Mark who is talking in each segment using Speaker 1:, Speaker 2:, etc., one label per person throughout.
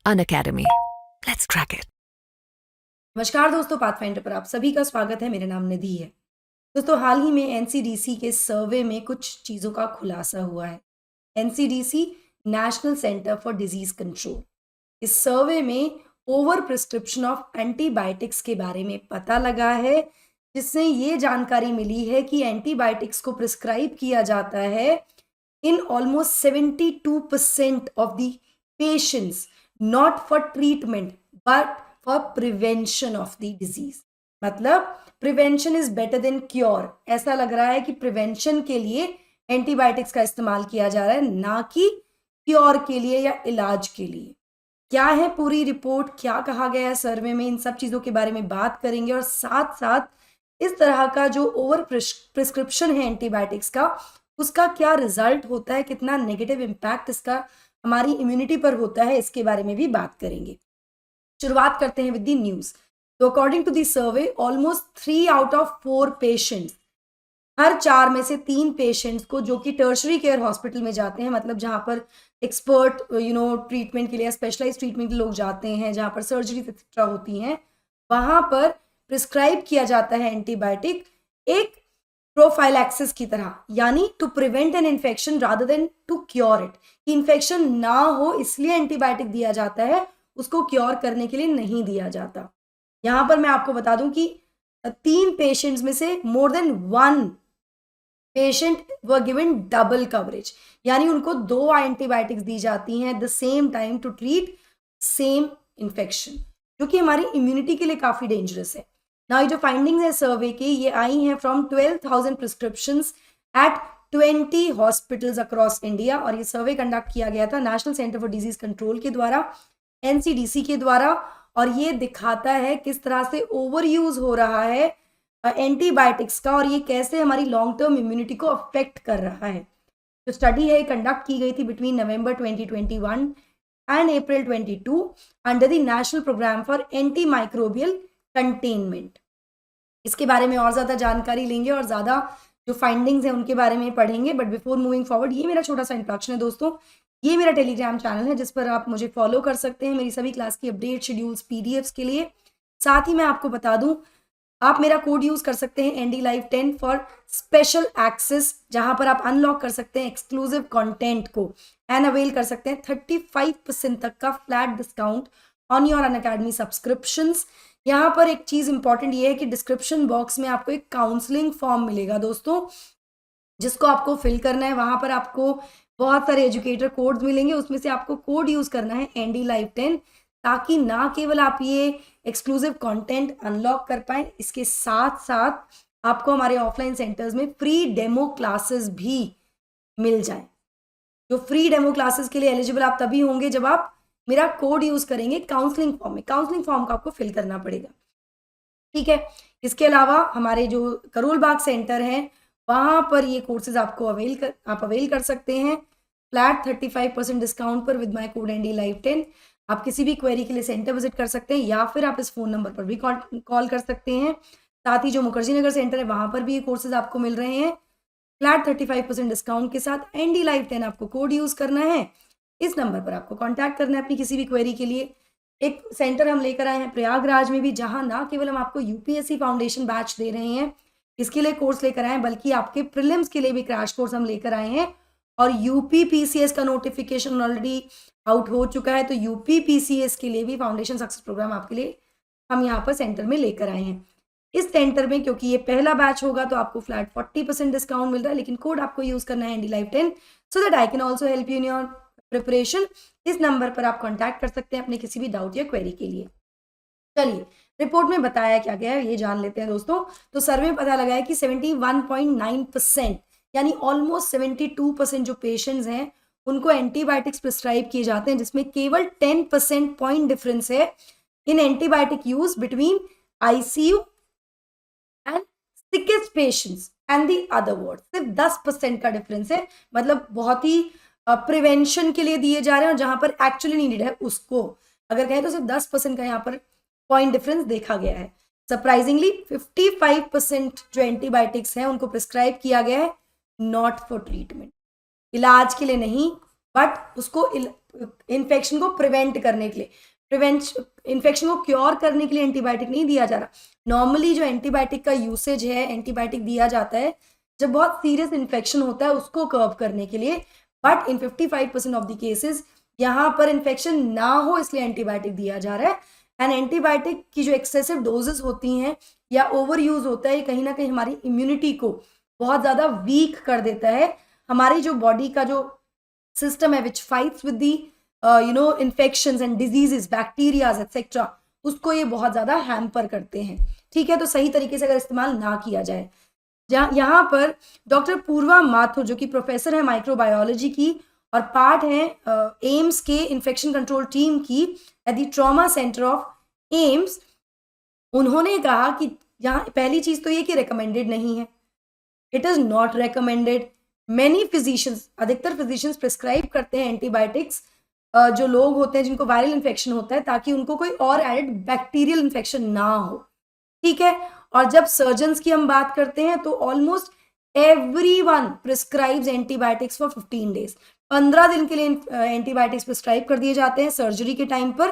Speaker 1: Unacademy. Let's crack it.
Speaker 2: नमस्कार दोस्तों, pathfinder पर आप सभी का स्वागत है। मेरा नाम निधि है। दोस्तों, हाल ही में एनसीडीसी के सर्वे में कुछ चीज़ों का खुलासा हुआ है। NCDC national centre for disease control, इस सर्वे में ओवर प्रिस्क्रिप्शन ऑफ एंटीबायोटिक्स के बारे में पता लगा है, जिससे ये जानकारी मिली है कि एंटीबायोटिक्स को प्रिस्क्राइब किया जाता है in almost 72% of the patients, not for treatment but for prevention of the disease. मतलब prevention is better than cure. ऐसा लग रहा है कि प्रिवेंशन के लिए एंटीबायोटिक्स का इस्तेमाल किया जा रहा है, ना कि क्योर के लिए या इलाज के लिए। क्या है पूरी रिपोर्ट, क्या कहा गया है सर्वे में, इन सब चीज़ों के बारे में बात करेंगे। और साथ साथ इस तरह का जो ओवर प्रिस्क्रिप्शन है एंटीबायोटिक्स का, उसका क्या रिजल्ट होता है, कितना नेगेटिव इम्पैक्ट इसका हमारी इम्यूनिटी पर होता है, इसके बारे में भी बात करेंगे। शुरुआत करते हैं विद द न्यूज़। तो according to the survey, almost 3 out of 4 patients, हर 4 में से 3 पेशेंट्स को, जो कि टर्शरी केयर हॉस्पिटल में जाते हैं, मतलब जहाँ पर एक्सपर्ट ट्रीटमेंट के लिए, स्पेशलाइज ट्रीटमेंट के लोग जाते हैं, जहाँ पर सर्जरी एक्सेट्रा होती हैं, वहाँ पर प्रिस्क्राइब किया जाता है एंटीबायोटिक एक प्रोफाइलैक्सिस की तरह, यानी to prevent an infection rather than to cure it. कि इन्फेक्शन ना हो इसलिए एंटीबायोटिक दिया जाता है, उसको क्योर करने के लिए नहीं दिया जाता। यहाँ पर मैं आपको बता दूं कि 3 पेशेंट्स में से more than 1 patient were given double coverage, यानी उनको 2 एंटीबायोटिक्स दी जाती हैं at the same time to treat same infection, जो कि हमारी इम्यूनिटी के लिए काफ़ी डेंजरस है। ना, ये जो फाइंडिंग्स है सर्वे की, ये आई हैं from 12,000 prescriptions at 20 hospitals across India. और ये सर्वे कंडक्ट किया गया था national centre for disease control के द्वारा, एनसीडीसी के द्वारा। और ये दिखाता है किस तरह से ओवर यूज हो रहा है एंटीबायोटिक्स का, और ये कैसे हमारी लॉन्ग टर्म इम्यूनिटी को अफेक्ट कर रहा है। जो स्टडी है कंडक्ट की गई थी between November 2021 and April 22 under the national programme for anti microbial containment. इसके बारे में और ज़्यादा जानकारी लेंगे और ज़्यादा जो फाइंडिंग्स हैं उनके बारे में पढ़ेंगे। बट बिफोर मूविंग फॉरवर्ड, ये मेरा छोटा सा इंट्रोडक्शन है दोस्तों। ये मेरा टेलीग्राम चैनल है, जिस पर आप मुझे फॉलो कर सकते हैं मेरी सभी क्लास की अपडेट, शेड्यूल्स, पीडीएफ्स के लिए। साथ ही मैं आपको बता दूं, आप मेरा कोड यूज़ कर सकते हैं NDLive10 फॉर स्पेशल एक्सेस, जहां पर आप अनलॉक कर सकते हैं एक्सक्लूसिव कंटेंट को एंड अवेल कर सकते हैं 35% तक का flat discount on your Unacademy subscriptions. यहाँ पर एक चीज़ इंपॉर्टेंट ये है कि डिस्क्रिप्शन बॉक्स में आपको एक काउंसलिंग फॉर्म मिलेगा दोस्तों, जिसको आपको फिल करना है। वहाँ पर आपको बहुत सारे एजुकेटर कोड्स मिलेंगे, उसमें से आपको कोड यूज़ करना है NDLive10, ताकि ना केवल आप ये एक्सक्लूसिव कंटेंट अनलॉक कर पाएँ, इसके साथ साथ आपको हमारे ऑफलाइन सेंटर्स में फ्री डेमो क्लासेस भी मिल जाए। जो फ्री डेमो क्लासेस के लिए एलिजिबल आप तभी होंगे जब आप मेरा कोड यूज़ करेंगे काउंसलिंग फॉर्म में। काउंसलिंग फॉर्म को आपको फिल करना पड़ेगा, ठीक है। इसके अलावा हमारे जो करोल बाग सेंटर है, वहाँ पर ये कोर्सेज आपको अवेल कर सकते हैं फ्लैट 35% डिस्काउंट पर विद माय कोड NDLive10। आप किसी भी क्वेरी के लिए सेंटर विजिट कर सकते हैं, या फिर आप इस फ़ोन नंबर पर भी कॉल कर सकते हैं। साथ ही जो मुखर्जी नगर सेंटर है, वहाँ पर भी ये कोर्सेज आपको मिल रहे हैं फ्लैट 35% डिस्काउंट के साथ। NDLive10 आपको कोड यूज़ करना है, इस नंबर पर आपको कॉन्टैक्ट करना है अपनी किसी भी क्वेरी के लिए। एक सेंटर हम लेकर आए हैं प्रयागराज में भी, जहाँ ना केवल हम आपको UPSC फाउंडेशन बैच दे रहे हैं, इसके लिए कोर्स लेकर आए हैं, बल्कि आपके प्रीलिम्स के लिए भी क्रैश कोर्स हम लेकर आए हैं। और UPPCS का नोटिफिकेशन ऑलरेडी आउट हो चुका है, तो UPPCS के लिए भी फाउंडेशन सक्सेस प्रोग्राम आपके लिए हम यहाँ पर सेंटर में लेकर आए हैं। इस सेंटर में क्योंकि ये पहला बैच होगा, तो आपको फ्लैट 40% डिस्काउंट मिल रहा है, लेकिन कोड आपको यूज़ करना है NDLive10 so that I can also help you in your preparation. इस नंबर पर आप कॉन्टैक्ट कर सकते हैं अपने किसी भी डाउट या क्वेरी के लिए। चलिए, रिपोर्ट में बताया क्या गया है ये जान लेते हैं दोस्तों। तो सर्वे में पता लगा है कि 71.9%, यानी ऑलमोस्ट 72% जो पेशेंट्स हैं, उनको एंटीबायोटिक्स प्रिस्क्राइब किए जाते हैं, जिसमें केवल 10% पॉइंट डिफरेंस है in antibiotic use between ICU and sickest patients and the other ward. सिर्फ 10% का डिफरेंस है, मतलब बहुत ही प्रिवेंशन के लिए दिए जा रहे हैं, और जहां पर एक्चुअली नीडेड है उसको अगर कहें तो सिर्फ 10% का यहाँ पर पॉइंट डिफरेंस देखा गया है। सरप्राइजिंगली 55% जो एंटीबायोटिक्स हैं उनको प्रिस्क्राइब किया गया है नॉट फॉर ट्रीटमेंट, इलाज के लिए नहीं, बट उसको इन्फेक्शन को प्रिवेंट करने के लिए, इन्फेक्शन को क्योर करने के लिए एंटीबायोटिक नहीं दिया जा रहा। नॉर्मली जो एंटीबायोटिक का यूसेज है, एंटीबायोटिक दिया जाता है जब बहुत सीरियस इन्फेक्शन होता है उसको कर्व करने के लिए, but in 55% of the cases यहाँ पर इन्फेक्शन ना हो इसलिए एंटीबायोटिक दिया जा रहा है। एंड एंटीबायोटिक की जो एक्सेसिव डोजेस होती हैं या ओवर यूज होता है, कहीं ना कहीं हमारी इम्यूनिटी को बहुत ज़्यादा वीक कर देता है। हमारी जो बॉडी का जो सिस्टम है which fights with the infections and diseases, bacterias etcetera, उसको ये बहुत ज़्यादा हैम्पर करते हैं। ठीक है, तो सही तरीके से अगर इस्तेमाल ना किया जाए। यहाँ पर डॉक्टर पूर्वा माथुर जो कि प्रोफेसर है माइक्रोबायोलॉजी की और पार्ट है एम्स के इन्फेक्शन कंट्रोल टीम की at the trauma centre of AIIMS, उन्होंने कहा कि यहाँ पहली चीज तो ये कि रिकमेंडेड नहीं है, it is not recommended. Many physicians, अधिकतर फिजिशियंस प्रिस्क्राइब करते हैं एंटीबायोटिक्स जो लोग होते हैं जिनको वायरल इन्फेक्शन होता है, ताकि उनको कोई और एडेड बैक्टीरियल इन्फेक्शन ना हो। ठीक है, और जब सर्जन्स की हम बात करते हैं तो almost everyone prescribes antibiotics for 15 days. 15 दिन के लिए एंटीबायोटिक्स प्रिस्क्राइब कर दिए जाते हैं सर्जरी के टाइम पर,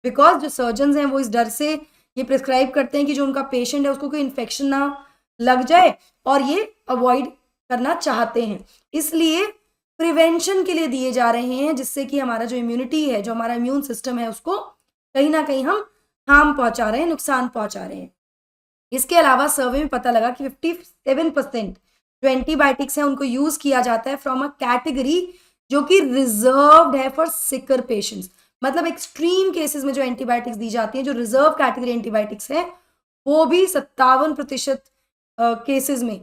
Speaker 2: बिकॉज जो सर्जन्स हैं वो इस डर से ये प्रिस्क्राइब करते हैं कि जो उनका पेशेंट है उसको कोई इन्फेक्शन ना लग जाए, और ये अवॉइड करना चाहते हैं, इसलिए प्रिवेंशन के लिए दिए जा रहे हैं, जिससे कि हमारा जो इम्यूनिटी है, जो हमारा इम्यून सिस्टम है, उसको कहीं ना कहीं हम हार्म पहुंचा रहे हैं, नुकसान पहुंचा रहे हैं। इसके अलावा सर्वे में पता लगा कि 57% जो एंटीबायोटिक्स हैं उनको यूज किया जाता है फ्रॉम अ कैटेगरी जो कि रिजर्व्ड है फॉर सिकर पेशेंट्स। मतलब एक्सट्रीम केसेस में जो एंटीबायोटिक्स दी जाती हैं, जो रिजर्व कैटेगरी एंटीबायोटिक्स है, वो भी 57% केसेस में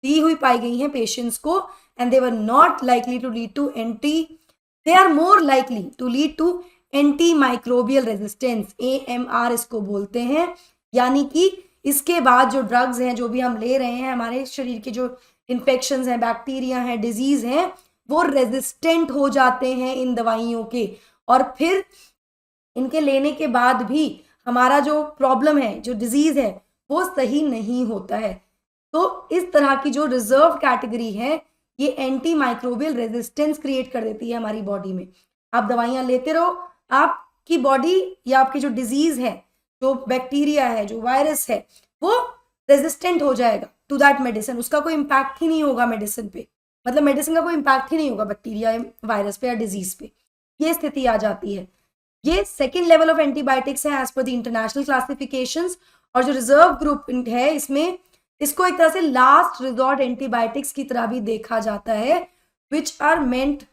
Speaker 2: दी हुई पाई गई हैं पेशेंट्स को, and they were not likely to lead to they are more likely to lead to anti microbial resistance, AMR इसको बोलते हैं। यानी कि इसके बाद जो ड्रग्स हैं जो भी हम ले रहे हैं, हमारे शरीर के जो इन्फेक्शंस हैं, बैक्टीरिया हैं, डिजीज हैं, वो रेजिस्टेंट हो जाते हैं इन दवाइयों के, और फिर इनके लेने के बाद भी हमारा जो प्रॉब्लम है, जो डिजीज है, वो सही नहीं होता है। तो इस तरह की जो रिजर्व कैटेगरी है, ये एंटी माइक्रोबियल रेजिस्टेंस क्रिएट कर देती है हमारी बॉडी में। आप दवाइयां लेते रहो, आपकी बॉडी या आपकी जो डिजीज है, जो बैक्टीरिया है, जो वायरस है, वो रेजिस्टेंट हो जाएगा टू दैट मेडिसिन। उसका कोई इम्पैक्ट ही नहीं होगा मेडिसिन पे, मतलब मेडिसिन का कोई इम्पैक्ट ही नहीं होगा बैक्टीरिया, वायरस पे या डिजीज पे। ये स्थिति आ जाती है। ये सेकेंड लेवल ऑफ एंटीबायोटिक्स है as per the international classifications, और जो रिजर्व ग्रुप है इसमें इसको एक तरह से लास्ट रिजॉर्ट एंटीबायोटिक्स की तरह भी देखा जाता है, which are meant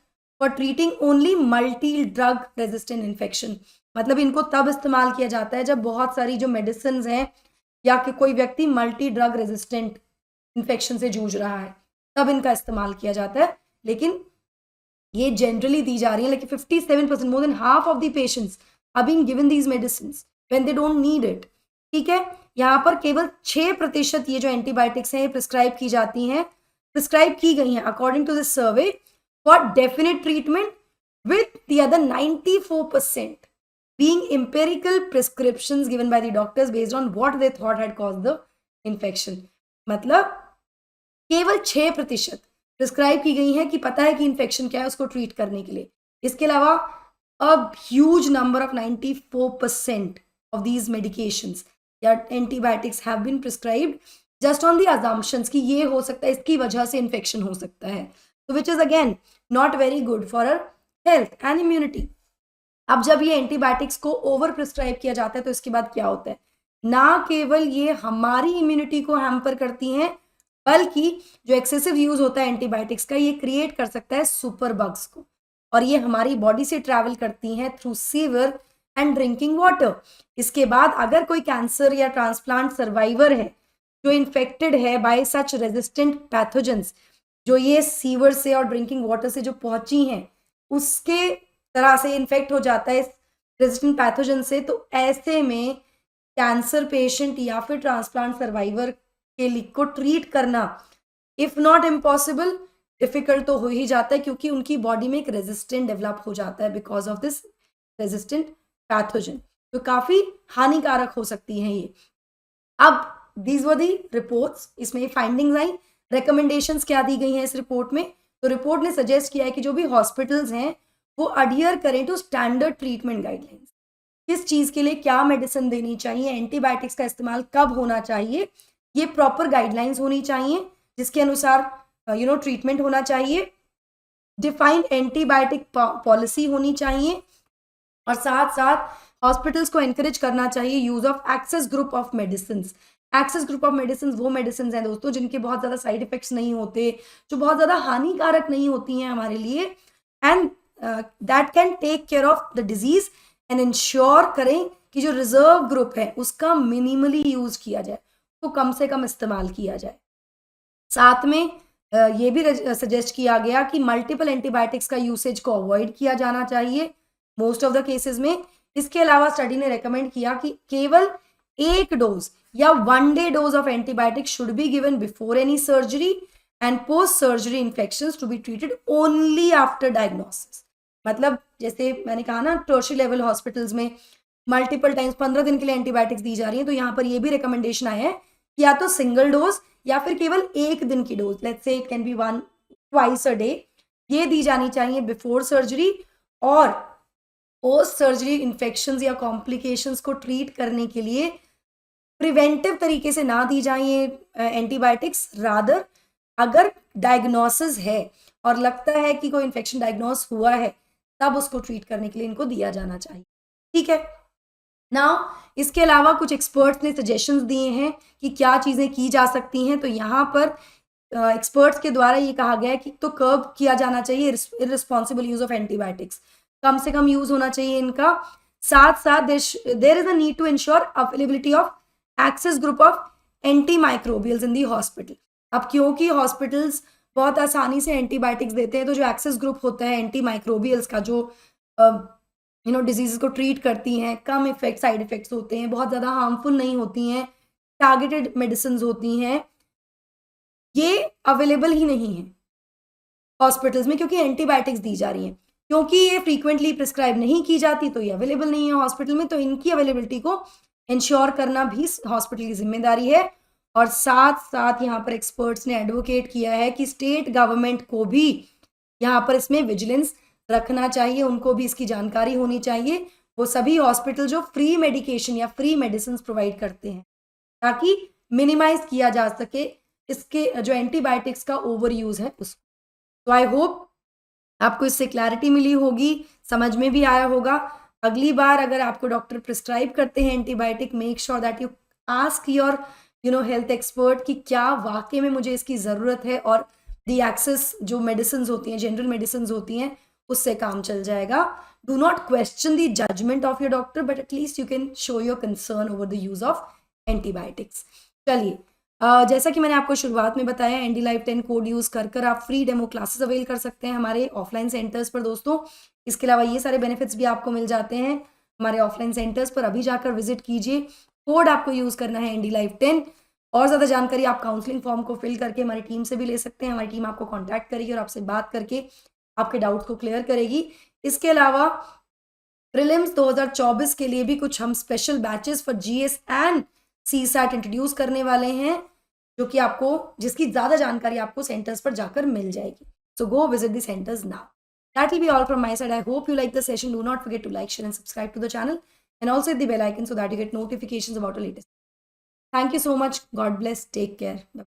Speaker 2: for treating only multi drug resistant infection. मतलब इनको तब इस्तेमाल किया जाता है जब बहुत सारी जो मेडिसिन हैं या कि कोई व्यक्ति मल्टी ड्रग रेजिस्टेंट इन्फेक्शन से जूझ रहा है, तब इनका इस्तेमाल किया जाता है। लेकिन ये जनरली दी जा रही है, लेकिन 57%, more than half of the patients are being given these medicines when they don't need it. ठीक है, यहाँ पर केवल 6% ये जो एंटीबायोटिक्स हैं प्रिस्क्राइब की जाती हैं, प्रिस्क्राइब की गई हैं according to this survey for definite treatment, with the other 94% being empirical prescriptions given by the doctors based on what they thought had caused the infection। मतलब केवल 6% प्रिस्क्राइब की गई है कि पता है कि इन्फेक्शन क्या है, उसको ट्रीट करने के लिए। इसके अलावा a huge number of 94% of these medications या antibiotics have been prescribed just on the assumptions कि ये हो सकता है, इसकी वजह से इन्फेक्शन हो सकता है, तो which is again not very good for our health and immunity. अब जब ये एंटीबायोटिक्स को ओवर प्रिस्क्राइब किया जाता है तो इसके बाद क्या होता है, ना केवल ये हमारी इम्यूनिटी को हैम्पर करती हैं, बल्कि जो एक्सेसिव यूज होता है एंटीबायोटिक्स का, ये क्रिएट कर सकता है सुपर बग्स को, और ये हमारी बॉडी से ट्रैवल करती हैं through sewer and drinking water. इसके बाद अगर कोई कैंसर या ट्रांसप्लांट सर्वाइवर है जो इन्फेक्टेड है बाय सच रेजिस्टेंट पैथोजेंस, जो ये सीवर से और ड्रिंकिंग वाटर से जो पहुंची हैं, उसके तरह से इन्फेक्ट हो जाता है इस रेजिस्टेंट पैथोजन से, तो ऐसे में कैंसर पेशेंट या फिर ट्रांसप्लांट सर्वाइवर के लिए को ट्रीट करना इफ नॉट इम्पॉसिबल, डिफिकल्ट तो हो ही जाता है, क्योंकि उनकी बॉडी में एक रेजिस्टेंट डेवलप हो जाता है because of this resistant pathogen, तो काफी हानिकारक हो सकती हैं ये। अब दीज वर दी रिपोर्ट्स, इसमें फाइंडिंग्स आई, रिकमेंडेशंस क्या दी गई हैं इस रिपोर्ट में। तो रिपोर्ट ने सजेस्ट किया है कि जो भी हॉस्पिटल्स हैं वो अडियर करें टू स्टैंडर्ड ट्रीटमेंट गाइडलाइंस। किस चीज़ के लिए क्या मेडिसिन देनी चाहिए, एंटीबायोटिक्स का इस्तेमाल कब होना चाहिए, ये प्रॉपर गाइडलाइंस होनी चाहिए, जिसके अनुसार ट्रीटमेंट होना चाहिए। डिफाइंड एंटीबायोटिक पॉलिसी होनी चाहिए, और साथ साथ हॉस्पिटल्स को एनकरेज करना चाहिए use of access group of medicine. Access group of medicine वो मेडिसिन हैं दोस्तों जिनके बहुत ज़्यादा साइड इफेक्ट्स नहीं होते, जो बहुत ज़्यादा हानिकारक नहीं होती हैं हमारे लिए, and that can take care of the disease and ensure करें कि जो रिजर्व ग्रुप है उसका मिनिमली यूज किया जाए, तो कम से कम इस्तेमाल किया जाए। साथ में ये भी सजेस्ट किया गया कि मल्टीपल एंटीबायोटिक्स का यूसेज को अवॉइड किया जाना चाहिए मोस्ट ऑफ द केसेस में। इसके अलावा स्टडी ने रेकमेंड किया कि केवल एक डोज या 1 day dose of antibiotic should be given before any surgery and post surgery infections to be treated only after diagnosis. मतलब जैसे मैंने कहा ना, टर्शियरी लेवल हॉस्पिटल्स में मल्टीपल टाइम्स 15 दिन के लिए एंटीबायोटिक्स दी जा रही है, तो यहाँ पर ये भी रिकमेंडेशन आया है कि या तो सिंगल डोज या फिर केवल एक दिन की dose, let's say it can be 1 twice a day, ये दी जानी चाहिए बिफोर सर्जरी, और पोस्ट सर्जरी इन्फेक्शंस या कॉम्प्लिकेशंस को ट्रीट करने के लिए प्रिवेंटिव तरीके से ना दी जाए एंटीबायोटिक्स। रादर अगर डायग्नोसिस है और लगता है कि कोई इन्फेक्शन डायग्नोस हुआ है, तब उसको ट्रीट करने के लिए इनको दिया जाना चाहिए। ठीक है ना। इसके अलावा कुछ एक्सपर्ट्स ने सजेशंस दिए हैं कि क्या चीज़ें की जा सकती हैं, तो यहाँ पर एक्सपर्ट्स के द्वारा ये कहा गया है कि तो कर्ब किया जाना चाहिए इररिस्पॉन्सिबल यूज ऑफ एंटीबायोटिक्स, कम से कम यूज होना चाहिए इनका। साथ साथ there is a need to ensure availability of access group of antimicrobials in the hospital. अब क्योंकि हॉस्पिटल्स बहुत आसानी से एंटीबायोटिक्स देते हैं, तो जो एक्सेस ग्रुप होता है एंटी माइक्रोबियल्स का, जो डिजीज को ट्रीट करती हैं, कम इफेक्ट साइड इफेक्ट्स होते हैं, बहुत ज़्यादा हार्मफुल नहीं होती हैं, टारगेटेड मेडिसिन होती हैं, ये अवेलेबल ही नहीं है हॉस्पिटल्स में, क्योंकि एंटीबायोटिक्स दी जा रही हैं। क्योंकि ये फ्रीक्वेंटली प्रिस्क्राइब नहीं की जाती, तो ये अवेलेबल नहीं है हॉस्पिटल में, तो इनकी अवेलेबिलिटी को इंश्योर करना भी हॉस्पिटल की जिम्मेदारी है। और साथ साथ यहाँ पर एक्सपर्ट्स ने एडवोकेट किया है कि स्टेट गवर्नमेंट को भी यहाँ पर इसमें विजिलेंस रखना चाहिए, उनको भी इसकी जानकारी होनी चाहिए। वो सभी हॉस्पिटल जो फ्री मेडिकेशन या फ्री मेडिसिन प्रोवाइड करते हैं, ताकि मिनिमाइज किया जा सके इसके जो एंटीबायोटिक्स का ओवर यूज है उसको। तो आई होप आपको इससे क्लैरिटी मिली होगी, समझ में भी आया होगा। अगली बार अगर आपको डॉक्टर प्रिस्क्राइब करते हैं antibiotic, make sure that you ask your health expert कि क्या वाकई में मुझे इसकी ज़रूरत है, और दी एक्सेस जो मेडिसिन होती हैं, जनरल मेडिसिन होती हैं, उससे काम चल जाएगा। Do not question the judgment of your doctor, but at least you can show your concern over the use of antibiotics. चलिए, जैसा कि मैंने आपको शुरुआत में बताया, एनडी लाइफ 10 कोड यूज़ कर आप फ्री डेमो क्लासेस अवेल कर सकते हैं हमारे ऑफलाइन सेंटर्स पर दोस्तों। इसके अलावा ये सारे बेनिफिट्स भी आपको मिल जाते हैं हमारे ऑफलाइन सेंटर्स पर। अभी जाकर विजिट कीजिए, कोड आपको यूज़ करना है एनडी लाइफ 10। और ज़्यादा जानकारी आप काउंसलिंग फॉर्म को फिल करके हमारी टीम से भी ले सकते हैं। हमारी टीम आपको कॉन्टैक्ट करेगी और आपसे बात करके आपके डाउट्स को क्लियर करेगी। इसके अलावा प्रीलिम्स 2024 के लिए भी कुछ हम special batches for GS and CSAT introduce करने वाले हैं, जो कि आपको जिसकी ज़्यादा जानकारी आपको सेंटर्स पर जाकर मिल जाएगी। So go visit the centres now. That will be all from my side. I hope you like the session. Do not forget to like, share and subscribe to the channel, and also hit the bell icon so that you get notifications about the latest. Thank you so much. God bless. Take care. Bye.